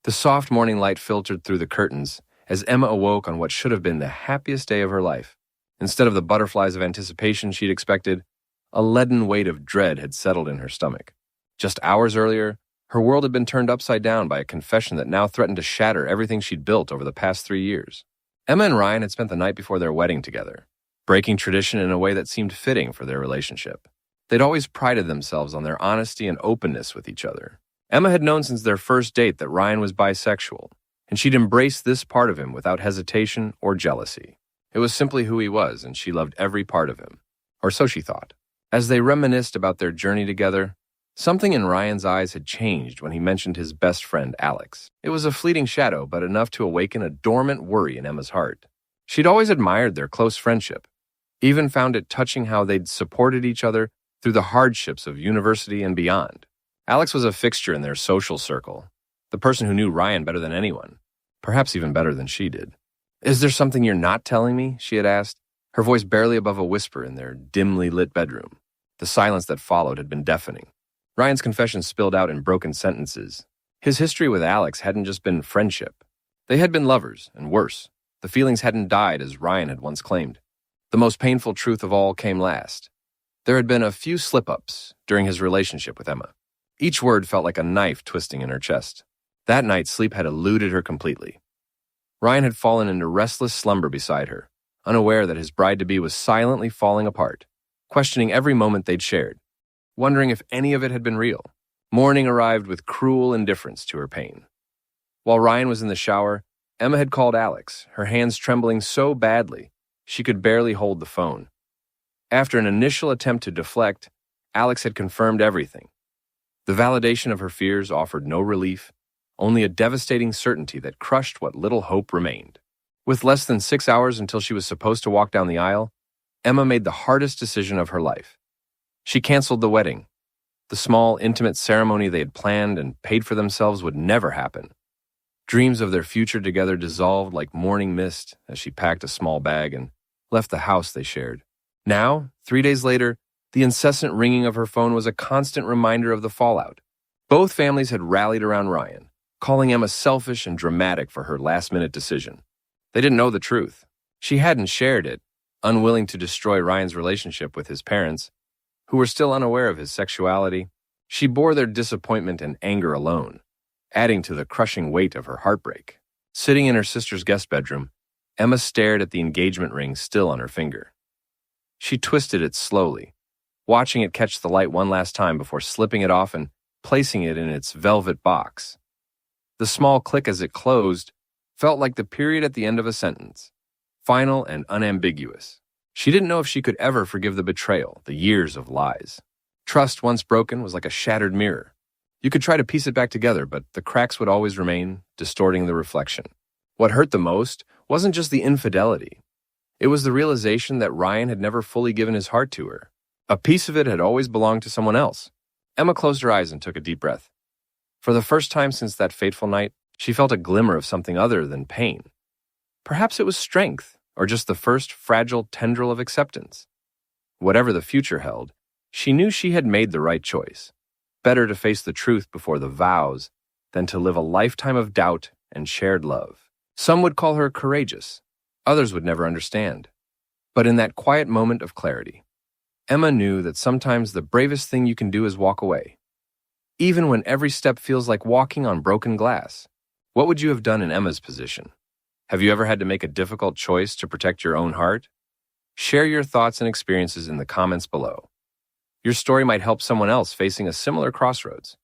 The soft morning light filtered through the curtains as Emma awoke on what should have been the happiest day of her life. Instead of the butterflies of anticipation she'd expected, a leaden weight of dread had settled in her stomach. Just hours earlier, her world had been turned upside down by a confession that now threatened to shatter everything she'd built over the past 3 years. Emma and Ryan had spent the night before their wedding together, breaking tradition in a way that seemed fitting for their relationship. They'd always prided themselves on their honesty and openness with each other. Emma had known since their first date that Ryan was bisexual, and she'd embraced this part of him without hesitation or jealousy. It was simply who he was, and she loved every part of him. Or so she thought. As they reminisced about their journey together, something in Ryan's eyes had changed when he mentioned his best friend, Alex. It was a fleeting shadow, but enough to awaken a dormant worry in Emma's heart. She'd always admired their close friendship, even found it touching how they'd supported each other through the hardships of university and beyond. Alex was a fixture in their social circle, the person who knew Ryan better than anyone, perhaps even better than she did. "Is there something you're not telling me?" she had asked, her voice barely above a whisper in their dimly lit bedroom. The silence that followed had been deafening. Ryan's confession spilled out in broken sentences. His history with Alex hadn't just been friendship. They had been lovers, and worse, the feelings hadn't died as Ryan had once claimed. The most painful truth of all came last. There had been a few slip-ups during his relationship with Emma. Each word felt like a knife twisting in her chest. That night, sleep had eluded her completely. Ryan had fallen into restless slumber beside her, unaware that his bride-to-be was silently falling apart, questioning every moment they'd shared, wondering if any of it had been real. Morning arrived with cruel indifference to her pain. While Ryan was in the shower, Emma had called Alex, her hands trembling so badly she could barely hold the phone. After an initial attempt to deflect, Alex had confirmed everything. The validation of her fears offered no relief, only a devastating certainty that crushed what little hope remained. With less than 6 hours until she was supposed to walk down the aisle, Emma made the hardest decision of her life. She canceled the wedding. The small, intimate ceremony they had planned and paid for themselves would never happen. Dreams of their future together dissolved like morning mist as she packed a small bag and left the house they shared. Now, 3 days later, the incessant ringing of her phone was a constant reminder of the fallout. Both families had rallied around Ryan, calling Emma selfish and dramatic for her last-minute decision. They didn't know the truth. She hadn't shared it, unwilling to destroy Ryan's relationship with his parents, who were still unaware of his sexuality. She bore their disappointment and anger alone, adding to the crushing weight of her heartbreak. Sitting in her sister's guest bedroom, Emma stared at the engagement ring still on her finger. She twisted it slowly, watching it catch the light one last time before slipping it off and placing it in its velvet box. The small click as it closed felt like the period at the end of a sentence, final and unambiguous. She didn't know if she could ever forgive the betrayal, the years of lies. Trust once broken was like a shattered mirror. You could try to piece it back together, but the cracks would always remain, distorting the reflection. What hurt the most wasn't just the infidelity. It was the realization that Ryan had never fully given his heart to her. A piece of it had always belonged to someone else. Emma closed her eyes and took a deep breath. For the first time since that fateful night, she felt a glimmer of something other than pain. Perhaps it was strength, or just the first fragile tendril of acceptance. Whatever the future held, she knew she had made the right choice. Better to face the truth before the vows than to live a lifetime of doubt and shared love. Some would call her courageous. Others would never understand. But in that quiet moment of clarity, Emma knew that sometimes the bravest thing you can do is walk away. Even when every step feels like walking on broken glass. What would you have done in Emma's position? Have you ever had to make a difficult choice to protect your own heart? Share your thoughts and experiences in the comments below. Your story might help someone else facing a similar crossroads.